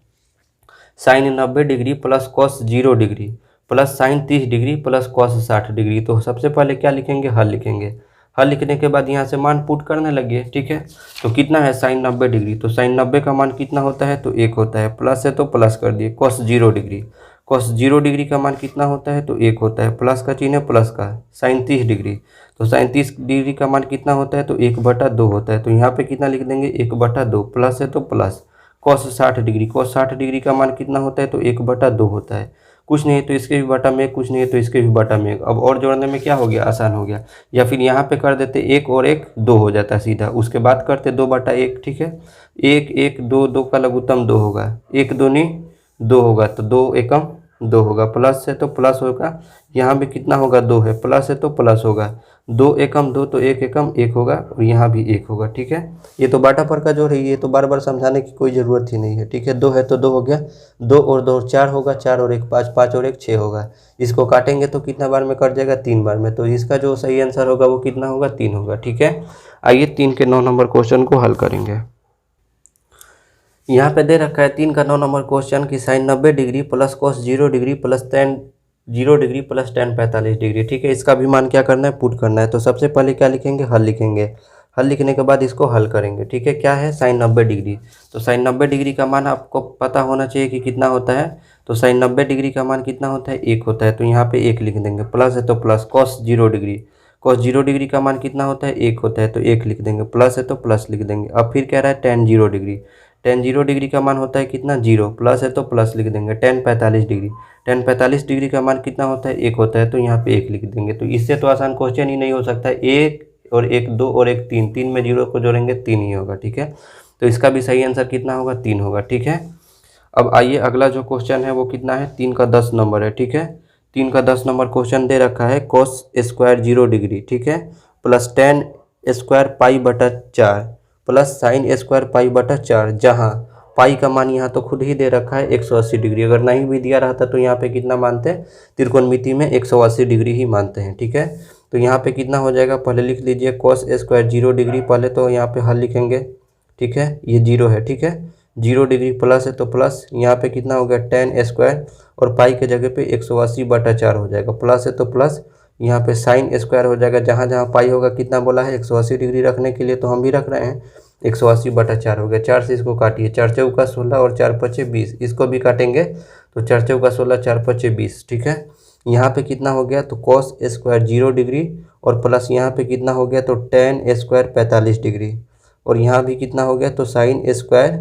sine 90 degree plus cos 0 degree plus sine 30 degree plus cos 60 degree. तो सबसे पहले क्या लिखेंगे, हल लिखेंगे। हल लिखने के बाद यहाँ से मान पुट करने लगिए। ठीक है, तो कितना है साइन 90 डिग्री, तो साइन 90 का मान कितना होता है, तो 1 होता है, प्लस है तो प्लस कर दिए। कॉस 0 डिग्री, कॉस 0 डिग्री का मान कितना होता है, तो 1 होता है, प्लस का चिन्ह है प्लस का। साइन 30 डिग्री, तो साइन 30 डिग्री का मान कितना होता है, तो 1/2 होता है, तो यहाँ पे कितना लिख देंगे, 1/2, प्लस है तो plus. Cos 60 degree, cos 60 degree का मान कितना होता है, तो 1/2 होता है, कुछ नहीं है तो इसके भी बटा में, कुछ नहीं है तो इसके भी बटा में। अब और जोड़ने में क्या हो गया, आसान हो गया। या फिर यहाँ पे कर देते 1 और 1 2 हो जाता है सीधा, उसके बाद करते 2/1। ठीक है, 1 1 2 2 का लघुत्तम 2 होगा, 1 दूनी 2 होगा, तो 2 एकम 2 होगा, प्लस है तो प्लस होगा, यहाँ भी कितना होगा, 2 है, प्लस है तो प्लस होगा, 2 एकम 2 तो 1 एकम 1 होगा, और यहाँ भी 1 होगा। ठीक है, ये तो बाटा पर का जोड़ है, ये तो बार बार समझाने की कोई ज़रूरत ही नहीं है। ठीक है, 2 है तो 2 हो गया, 2 और 2 4 होगा, 4 और 1 5, 5 और 1 6 होगा। इसको काटेंगे तो कितना बार में कट जाएगा, 3 बार में, तो इसका जो सही आंसर होगा वो कितना होगा, 3 होगा। ठीक है, आइए 3 के 9 नंबर क्वेश्चन को हल करेंगे। यहाँ पे दे रखा है 3 का 9 नंबर क्वेश्चन की sine 90 degree plus cos 0 degree plus tan 0 degree plus tan 45 degree. ठीक है, इसका भी मान क्या करना है, पुट करना है। तो सबसे पहले क्या लिखेंगे, हल लिखेंगे। हल लिखने के बाद इसको हल करेंगे। ठीक है, क्या है, साइन 90 डिग्री, तो साइन 90 डिग्री का मान आपको पता होना चाहिए कि कितना होता है। तो साइन 90 डिग्री का मान कितना होता है, 1 होता है, तो यहाँ पे 1 लिख देंगे। प्लस है तो plus, cos 0 degree, cos 0 degree का मान कितना होता है, 1 होता है, तो 1 लिख देंगे। प्लस है तो प्लस लिख देंगे। अब फिर कह रहा है टेन 0 डिग्री, टेन 0 डिग्री का मान होता है कितना, 0, प्लस है तो प्लस लिख देंगे। टेन 45 डिग्री, टेन 45 डिग्री का मान कितना होता है, 1 होता है, तो यहाँ पे 1 लिख देंगे। तो इससे तो आसान क्वेश्चन ही नहीं हो सकता है। 1 और 1 2 और 1 3, 3 में 0 को जोड़ेंगे 3 ही होगा। ठीक है, तो इसका भी सही आंसर कितना होगा, 3 होगा। ठीक है, अब आइए अगला जो क्वेश्चन है वो कितना है, 3 का 10 नंबर है। ठीक है, 3 का 10 नंबर क्वेश्चन दे रखा है, कॉस स्क्वायर 0 डिग्री, ठीक है, plus tan square π/4 plus sine square π/4, जहाँ पाई का मान यहाँ तो खुद ही दे रखा है 180 डिग्री। अगर नहीं भी दिया रहता तो यहाँ पे कितना मानते हैं, त्रिकोणमिति में 180 डिग्री ही मानते हैं। ठीक है, तो यहाँ पे कितना हो जाएगा, पहले लिख लीजिए कॉस स्क्वायर 0 डिग्री, पहले तो यहाँ पे हल लिखेंगे। ठीक है, ये 0 है। ठीक है, 0 डिग्री प्लस है तो प्लस, यहाँ पे कितना हो गया, टेन स्क्वायर, और पाई के जगह पे 180/4 हो जाएगा। प्लस है तो प्लस, यहाँ पे साइन स्क्वायर हो जाएगा, जहाँ जहाँ पाई होगा कितना बोला है, 180 डिग्री रखने के लिए, तो हम भी रख रहे हैं 180/4 हो गया। 4 से इसको काटिए, 4 चौका 16 और 4 पचे 20, इसको भी काटेंगे तो 4 चौका 16 4 पचे 20। ठीक है, यहाँ पे कितना हो गया, तो कॉस स्क्वायर 0 डिग्री और प्लस यहाँ पे कितना हो गया, तो टेन स्क्वायर 45 डिग्री, और यहाँ भी कितना हो गया, तो साइन स्क्वायर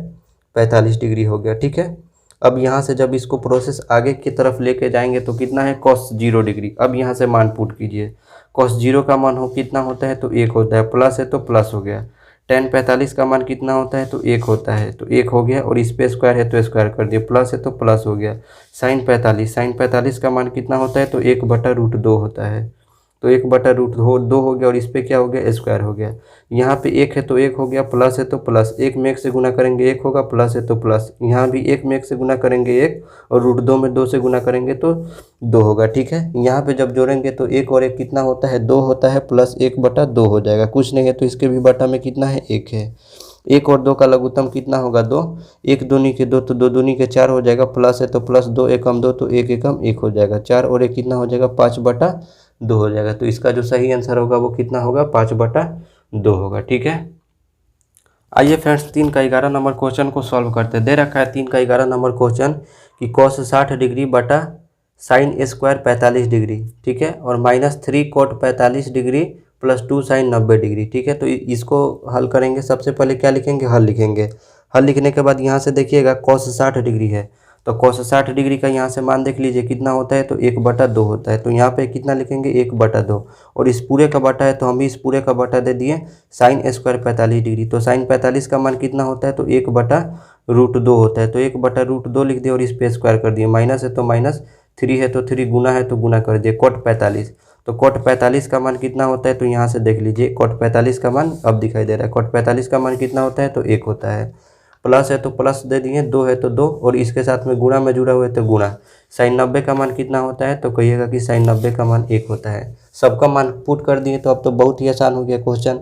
45 डिग्री हो गया। ठीक है, अब यहाँ से जब इसको प्रोसेस आगे की तरफ लेके जाएंगे तो कितना है cos 0 डिग्री। अब यहाँ से मान पुट कीजिए, cos 0 का मान हो कितना होता है तो 1 होता है, प्लस है तो प्लस हो गया। tan 45 का मान कितना होता है तो 1 होता है, तो 1 हो गया, और इस पे स्क्वायर है तो स्क्वायर कर दिए, प्लस है तो प्लस हो गया। sin 45 का मान कितना होता है तो 1/√2 होता है, तो 1/√2 हो गया, और इस पे क्या हो गया स्क्वायर हो गया। यहाँ पे 1 है तो 1 हो गया, प्लस है तो प्लस, 1 में 1 से गुना करेंगे 1 होगा, प्लस है तो प्लस, यहाँ भी 1 में 1 से गुना करेंगे 1, और √2 में 2 से गुना करेंगे तो 2 होगा। ठीक है, यहाँ पे जब जोड़ेंगे तो 1 और 1 कितना होता है 2 होता है, प्लस 1/2 हो जाएगा, कुछ नहीं है तो इसके भी बटा में कितना है 1 है। 1 और 2 का लघुत्तम कितना होगा 2, 1 दूनी के 2 तो 2 दूनी के 4 हो जाएगा, प्लस है तो प्लस, 2 एकम 2 तो 1 एकम 1 हो जाएगा, 4 और 1 कितना हो जाएगा 5/2 हो जाएगा। तो इसका जो सही आंसर होगा वो कितना होगा 5/2 होगा। ठीक है, आइए फ्रेंड्स 3 का 11 नंबर क्वेश्चन को सॉल्व करते हैं। दे रखा है 3 का 11 नंबर क्वेश्चन कि cos 60 डिग्री बटा sin स्क्वायर 45 डिग्री, ठीक है, और -3 cot 45 degree plus 2 sin 90 degree. ठीक है, तो इसको हल करेंगे। सबसे पहले क्या लिखेंगे, हल लिखेंगे। हल लिखने के बाद यहाँ से देखिएगा cos 60 डिग्री है, तो cos 60 डिग्री का यहाँ से मान देख लीजिए कितना होता है तो 1/2 होता है, तो यहाँ पे कितना लिखेंगे 1/2, और इस पूरे का बटा है तो हम भी इस पूरे का बटा दे दिए sin स्क्वायर 45 डिग्री, तो sin 45 का मान कितना होता है तो 1/√2 होता है, तो 1/√2 लिख दिए और इस पे स्क्वायर कर दिए, माइनस है तो माइनस, 3 है तो 3, गुना है तो गुना कर दिए, cot 45, तो cot 45 का मान कितना होता है तो यहाँ से देख लीजिए cot 45 का मान अब दिखाई दे रहा है, cot 45 का मान कितना होता है तो 1 होता है, प्लस है तो प्लस दे दिए, 2 है तो 2, और इसके साथ में गुणा में जुड़ा हुआ है तो गुणा। sin 90 का मान कितना होता है तो कहिएगा कि sin 90 का मान 1 होता है। सबका मान पुट कर दिए तो अब तो बहुत ही आसान हो गया क्वेश्चन।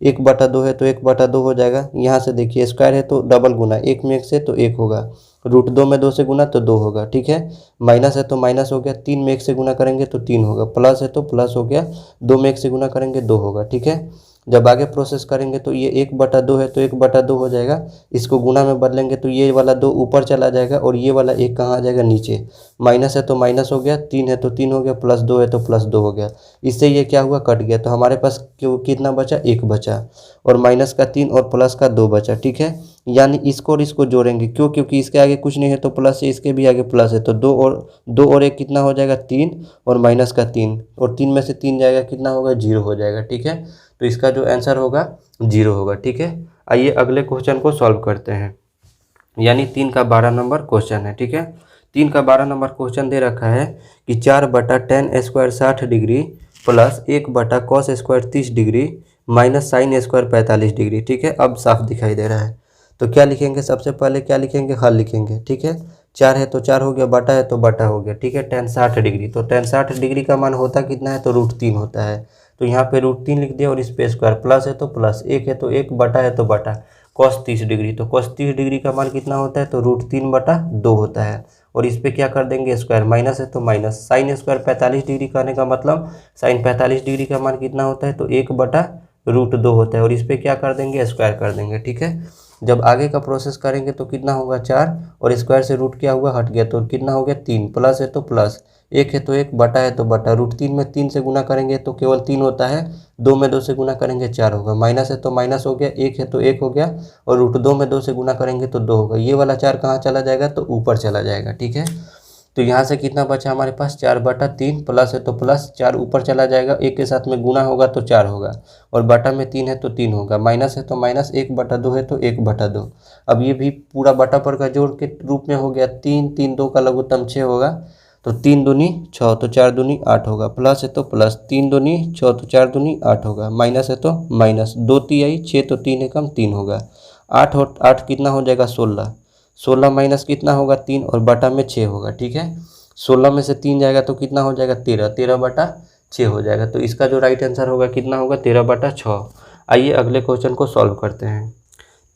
1/2 है तो 1/2 हो जाएगा। यहाँ से देखिए स्क्वायर है तो डबल गुना, 1 में 1 से तो 1 होगा, √2 में 2 से गुना तो 2 होगा। ठीक है, माइनस है तो माइनस हो गया, 3 में 1 से गुना करेंगे तो 3 होगा, प्लस है तो प्लस हो गया, 2 में 1 से गुना करेंगे 2 होगा। ठीक है, जब आगे प्रोसेस करेंगे तो ये 1/2 है तो 1/2 हो जाएगा, इसको गुना में बदलेंगे तो ये वाला 2 ऊपर चला जाएगा और ये वाला 1 कहाँ आ जाएगा नीचे, माइनस है तो माइनस हो गया, 3 है तो 3 हो गया, प्लस 2 है तो प्लस 2 हो गया, इससे ये क्या हुआ कट गया, तो हमारे पास कितना बचा 1 बचा, और माइनस का 3 और प्लस का 2 बचा। ठीक है, यानी इसको और इसको जोड़ेंगे, क्यों, क्योंकि इसके आगे कुछ नहीं है तो प्लस है, इसके भी आगे प्लस है, तो 2 और 1 कितना हो जाएगा 3, और माइनस का 3, और 3 में से 3 जाएगा कितना होगा 0 हो जाएगा। ठीक है, तो इसका जो आंसर होगा 0 होगा। ठीक है, आइए अगले क्वेश्चन को सॉल्व करते हैं, यानी 3 का 12 नंबर क्वेश्चन है। ठीक है, 3 का 12 नंबर क्वेश्चन दे रखा है कि 4/tan square 60 degree plus 1/cos square 30 degree minus sin square 45 degree. ठीक है, अब साफ दिखाई दे रहा है, तो क्या लिखेंगे, सबसे पहले क्या लिखेंगे, हल लिखेंगे। ठीक है, 4 है तो 4 हो गया, बटा है तो बटा हो गया। ठीक है, tan 60 डिग्री, तो tan 60 डिग्री का मान होता कितना है तो √3 होता है, तो यहाँ पे √3 लिख दिया और इस पे स्क्वायर, प्लस है तो प्लस, 1 है तो 1, बटा है तो बटा, cos 30 डिग्री, तो cos 30 डिग्री का मान कितना होता है तो √3/2 होता है, और इस पे क्या कर देंगे स्क्वायर, माइनस है तो माइनस, sin स्क्वायर 45 डिग्री कहने का मतलब sin 45 डिग्री का मान कितना होता है तो 1/√2 होता है, और इस पे क्या कर देंगे स्क्वायर कर देंगे। ठीक है, जब आगे का प्रोसेस करेंगे तो कितना होगा 4, और स्क्वायर से रूट क्या हुआ हट गया, तो कितना हो गया 3, प्लस है तो प्लस, 1 है तो 1, बटा है तो बटा, √3 में 3 से गुना करेंगे तो केवल 3 होता है, 2 में 2 से गुना करेंगे 4 होगा, माइनस है तो माइनस हो गया, 1 है तो 1 हो गया, और √2 में 2 से गुना करेंगे तो 2 होगा, ये वाला 4 कहाँ चला जाएगा तो ऊपर चला जाएगा। ठीक है, तो यहाँ से कितना बचा हमारे पास 4/3, प्लस है तो प्लस, 4 ऊपर चला जाएगा, 1 के साथ में गुना होगा तो 4 होगा, और बटा में 3 है तो 3 होगा, माइनस है तो माइनस, 1/2 है तो 1/2। अब ये भी पूरा बटा पर का जोड़ के रूप में हो गया, 3, 3, 2 का लघुत्तम 6 होगा, तो 3 दूनी 6 तो 4 दूनी 8 होगा, प्लस है तो प्लस, 3 दूनी 6 तो 4 दूनी 8 होगा, माइनस है तो माइनस, 2 तिहाई 6 तो 3 एकम 3 होगा, 8 और 8 कितना हो जाएगा 16, 16 माइनस कितना होगा 3, और बटा में 6 होगा। ठीक है, 16 में से 3 जाएगा तो कितना हो जाएगा 13, 13/6 हो जाएगा, तो इसका जो राइट आंसर होगा कितना होगा 13/6। आइए अगले क्वेश्चन को सॉल्व करते हैं।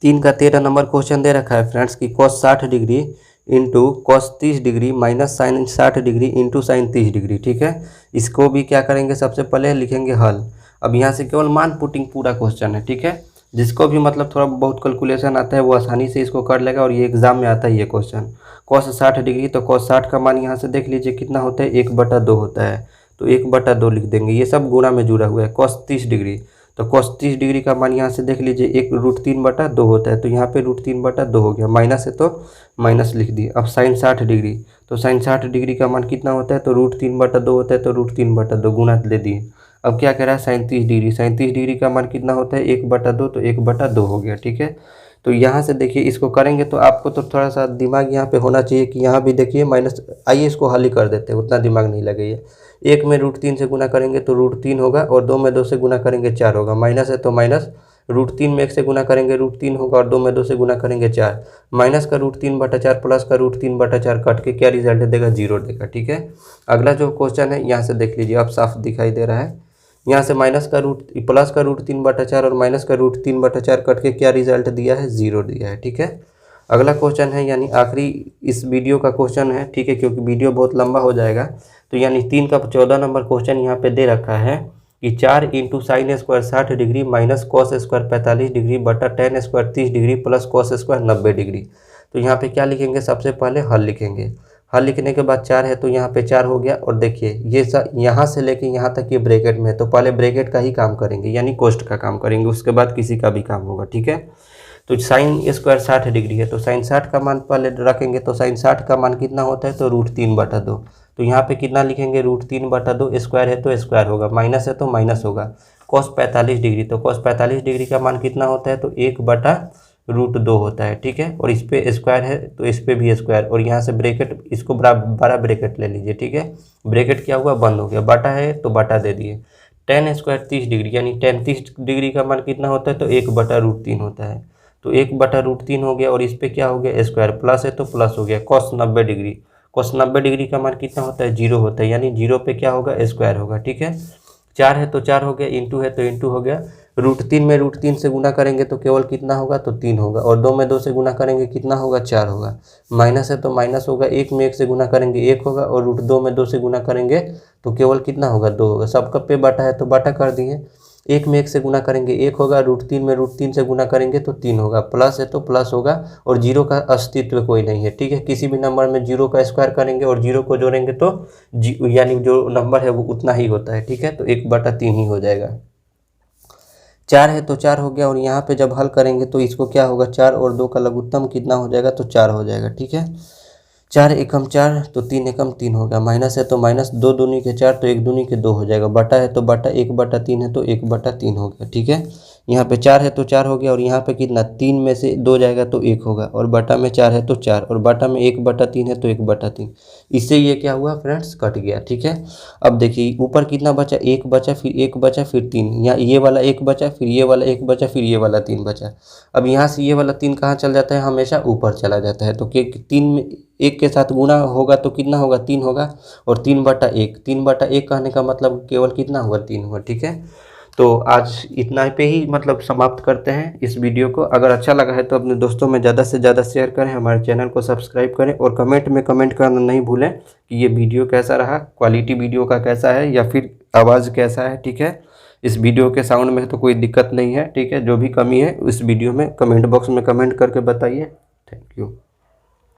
3 का 13 नंबर क्वेश्चन दे रखा है फ्रेंड्स कि cos 60 degree into cos 30 degree minus sin 60 degree into sin 30 degree. ठीक है, इसको भी क्या करेंगे, सबसे पहले लिखेंगे हल। अब यहाँ से केवल मान पुटिंग पूरा क्वेश्चन है। ठीक है, जिसको भी मतलब थोड़ा बहुत कैलकुलेशन आता है वो आसानी से इसको कर लेगा, और ये एग्जाम में आता है ये क्वेश्चन। cos 60 डिग्री, तो cos 60 का मान यहाँ से देख लीजिए कितना होता है 1/2 होता है, तो 1/2 लिख देंगे, ये सब गुणा में जुड़ा हुआ है। cos 30 डिग्री, तो cos 30 डिग्री का मान यहाँ से देख लीजिए, एक √3/2 होता है, तो यहाँ पे √3/2 हो गया, माइनस है तो माइनस लिख दिए। अब साइन 60 डिग्री, तो साइन 60 डिग्री का मान कितना होता है, तो √3/2 होता है, तो √3/2 गुना ले दिए। अब क्या कह रहा है, साइन 30 डिग्री, साइन 30 डिग्री का मान कितना होता है, 1/2, तो 1/2 हो गया, ठीक है। तो यहाँ से देखिए इसको करेंगे तो आपको तो थोड़ा सा दिमाग यहाँ पे होना चाहिए कि यहाँ भी देखिए माइनस, आइए इसको हल ही कर देते हैं, उतना दिमाग नहीं लगेगा। 1 में √3 से गुना करेंगे तो √3 होगा, और 2 में 2 से गुना करेंगे 4 होगा, माइनस है तो माइनस, √3 में 1 से गुना करेंगे √3 होगा, और 2 में 2 से गुना करेंगे 4, माइनस का √3/4 प्लस का √3/4 कट के क्या रिजल्ट देगा, 0 देगा, ठीक है। अगला जो क्वेश्चन है यहाँ से देख लीजिए, अब साफ दिखाई दे रहा है, यहाँ से माइनस का प्लस का √3/4 और माइनस का √3/4 कट के क्या रिजल्ट दिया है, 0 दिया है, ठीक है। अगला क्वेश्चन है, यानी आखिरी इस वीडियो का क्वेश्चन है, ठीक है, क्योंकि वीडियो बहुत लंबा हो जाएगा। तो यानी 3 का 14 नंबर क्वेश्चन यहाँ पे दे रखा है कि 4 × sin² 60 degree minus cos² 45 degree बटा tan² 30 degree plus cos² 90 degree. तो यहाँ पे क्या लिखेंगे, सबसे पहले हल लिखेंगे। हल लिखने के बाद 4 है तो यहाँ पे 4 हो गया, और देखिए ये यहाँ से लेके यहाँ तक ये ब्रैकेट में है, तो पहले ब्रैकेट का ही काम करेंगे, यानी कोष्ट का काम करेंगे, उसके बाद किसी का भी काम होगा, ठीक है। तो sin² 60 डिग्री है, तो sin 60 का मान पहले रखेंगे, तो sin 60 का मान कितना होता है, तो √3/2। तो यहाँ पे कितना लिखेंगे, √3/2, स्क्वायर है तो स्क्वायर होगा, माइनस है तो माइनस होगा। cos 45 डिग्री, तो cos 45 डिग्री का मान कितना होता है, तो 1/√2 होता है, ठीक है। और इस पे स्क्वायर है तो इस पे भी स्क्वायर, और यहाँ से ब्रैकेट, इसको बड़ा ब्रैकेट ले लीजिए, ठीक है। ब्रैकेट क्या हुआ, बंद हो गया, बटा है तो बटा दे दिए। tan² 30 डिग्री, यानी tan 30 डिग्री का मान कितना होता है, तो 1/√3 होता है, तो 1/√3 हो गया, और इस पे क्या हो गया, स्क्वायर, प्लस है तो प्लस हो गया। cos 90 डिग्री, cos 90 डिग्री का मान कितना होता है, 0 होता है, यानी 0 पे क्या होगा, स्क्वायर होगा, ठीक है। 4 है तो 4 हो गया, इंटू है तो इंटू हो गया। √3 में √3 से गुना करेंगे तो केवल कितना होगा, तो 3 होगा, और 2 में 2 से गुना करेंगे कितना होगा, 4 होगा, माइनस है तो माइनस होगा। 1 में 1 से गुना करेंगे 1 होगा, और √2 में 2 से गुना करेंगे तो केवल कितना होगा, 2 होगा। सबका पे बटा है तो बटा कर दिए। 1 में 1 से गुना करेंगे 1 होगा, √3 में √3 से गुना करेंगे तो 3 होगा, प्लस है तो प्लस होगा, और 0 का अस्तित्व कोई नहीं है, ठीक है। किसी भी नंबर में 0 का स्क्वायर करेंगे और 0 को जोड़ेंगे तो यानी जो नंबर है वो उतना ही होता है, ठीक है। तो 1/3 ही हो जाएगा। 4 है तो 4 हो गया, और यहाँ पे जब हल करेंगे तो इसको क्या होगा, 4 और 2 का लघुत्तम कितना हो जाएगा, तो 4 हो जाएगा, ठीक है। 4 एकम 4 तो 3 एकम 3 हो गया, माइनस है तो माइनस, 2 दूनी के 4 तो 1 दूनी के 2 हो जाएगा, बटा है तो बटा, 1/3 है तो 1/3 हो गया, ठीक है। यहाँ पे 4 है तो 4 हो गया, और यहाँ पे कितना, 3 में से 2 जाएगा तो 1 होगा, और बटा में 4 है तो 4, और बटा में 1/3 है तो 1/3। इससे ये क्या हुआ फ्रेंड्स, कट गया, ठीक है। अब देखिए ऊपर कितना बचा, 1 बचा, फिर 1 बचा, फिर 3, यहाँ ये वाला 1 बचा, फिर ये वाला 1 बचा, फिर ये वाला 3 बचा। अब यहाँ से ये वाला 3 कहाँ चल जाता है, हमेशा ऊपर चला जाता है, तो 3 में 1 के साथ गुना होगा तो कितना होगा, 3 होगा, और 3/1, 3/1 कहने का मतलब केवल कितना हुआ, 3 हुआ, ठीक है। तो आज इतना पे ही मतलब समाप्त करते हैं इस वीडियो को। अगर अच्छा लगा है तो अपने दोस्तों में ज़्यादा से ज़्यादा शेयर करें, हमारे चैनल को सब्सक्राइब करें, और कमेंट में कमेंट करना नहीं भूलें कि ये वीडियो कैसा रहा, क्वालिटी वीडियो का कैसा है, या फिर आवाज़ कैसा है, ठीक है। इस वीडियो के साउंड में तो कोई दिक्कत नहीं है, ठीक है। जो भी कमी है इस वीडियो में कमेंट बॉक्स में कमेंट करके बताइए। Thank you.